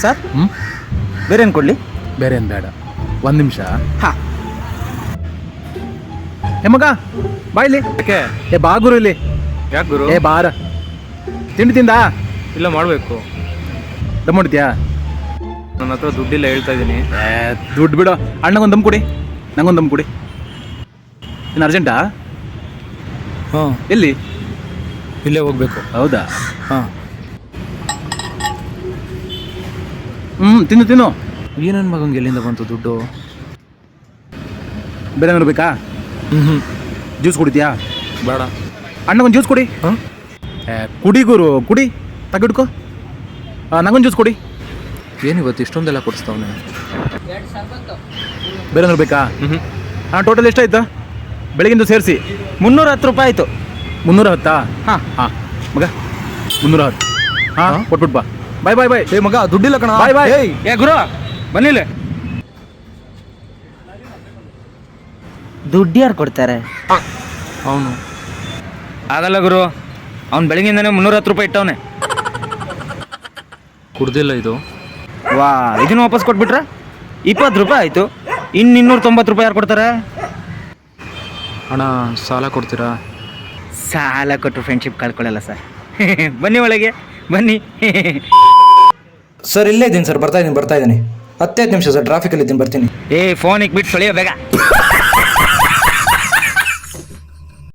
Sir ಹ್ಞೂ ಬೇರೆ ಏನು ಕೊಡಲಿ? ಬೇರೆ ಏನು ಬೇಡ, ಒಂದು ನಿಮಿಷ. ಹಾಂ. ಏ ಮಗ ಬಾ ಇಲ್ಲಿ. ಯಾಕೆ? ಏ ಬಾ ಗುರು ಇಲ್ಲಿ. ಯಾಕೆ ಗುರು? ಏ ಬಾರ. ತಿಂಡಿ ತಿಂದಾ? ಇಲ್ಲ, ಮಾಡಬೇಕು. ದಮ್ ಹೊಡಿತೀಯಾ? ನನ್ನ ಹತ್ರ ದುಡ್ಡಿಲ್ಲ, ಹೇಳ್ತಾ ಇದ್ದೀನಿ. ಏ ದುಡ್ಡು ಬಿಡು, ಅಣ್ಣಗೊಂದು ದಮ್ ಕೊಡಿ, ನಂಗೊಂದು ದಮ್ ಕೊಡಿ. ಇನ್ನು ಅರ್ಜೆಂಟಾ? ಹಾಂ, ಎಲ್ಲಿ? ಇಲ್ಲೇ ಹೋಗ್ಬೇಕು. ಹೌದಾ? ಹಾಂ. ತಿನ್ನು ತಿನ್ನು. ಈ ನನ್ನ ಮಗಂಗೆ ಎಲ್ಲಿಂದ ಬಂತು ದುಡ್ಡು? ಬೇರೆ ಏನಾದ್ರು ಬೇಕಾ? ಹ್ಞೂ ಜ್ಯೂಸ್ ಕುಡಿತೀಯಾ? ಬೇಡ. ಅಣ್ಣಗೊಂದು ಜ್ಯೂಸ್ ಕೊಡಿ. ಹಾಂ, ಕುಡಿ ಗುರು, ಕುಡಿ, ತೆಗೆದುಕೋ. ನಂಗೊಂದು ಜ್ಯೂಸ್ ಕೊಡಿ. ಏನಿವತ್ತು ಇಷ್ಟೊಂದೆಲ್ಲ ಕೊಡಿಸ್ತವನೆ? ಬೇರೆ ಏನಾದ್ರು ಬೇಕಾ? ಹ್ಞೂ. ಹಾಂ, ಟೋಟಲ್ ಎಷ್ಟಾಯ್ತು ಬೆಳಗಿಂದು ಸೇರಿಸಿ? 310 ರೂಪಾಯಿ ಆಯಿತು. 310? ಹಾಂ. ಹಾಂ ಮಗ, 310. ಹಾಂ, ಕೊಟ್ಬಿಟ್ಟು ಬಾ. ಬಾಯ್ ಬಾಯ್ ಬಾಯ್. ಏ ಮಗ, ದುಡ್ಡಿಲ್ಲ ಕಣ. ಬಾಯ್ ಬಾಯ್. ಏ ಗುರು ಬನ್ನಿಲ್ಲ. ದುಡ್ಡು ಯಾರು ಕೊಡ್ತಾರೆ? ಅವನು ಆಗಲ್ಲ ಗುರು, ಅವ್ನು ಬೆಳಗಿಂದಾನೆ 310 ರೂಪಾಯಿ ಇಟ್ಟವನೆ. ಕುಡ್ದಿಲ್ಲ ಇದು. ವಾ, ಇದನ್ನು ವಾಪಸ್ ಕೊಟ್ಬಿಟ್ರೆ 20 ರೂಪಾಯಿ ಆಯಿತು. ಇನ್ನು 290 ರೂಪಾಯಿ ಯಾರು ಕೊಡ್ತಾರೆ? ಅಣ್ಣ, ಸಾಲ ಕೊಡ್ತೀರಾ? ಸಾಲ ಕೊಟ್ಟು ಫ್ರೆಂಡ್ಶಿಪ್ ಕಳ್ಕೊಳ್ಳಲ್ಲ ಸರ್. ಬನ್ನಿ ಒಳಗೆ ಬನ್ನಿ. ಸರ್ ಇಲ್ಲೇ ಇದ್ದೀನಿ ಸರ್, ಬರ್ತಾ ಇದ್ದೀನಿ 10-15 ನಿಮಿಷ ಸರ್, ಟ್ರಾಫಿಕಲ್ಲಿ ಇದ್ದೀನಿ, ಬರ್ತೀನಿ. ಏ ಫೋನ್ ಇಕ್ಬಿಟ್ಟು ತೊಳೆಯೋ ಬೇಗ.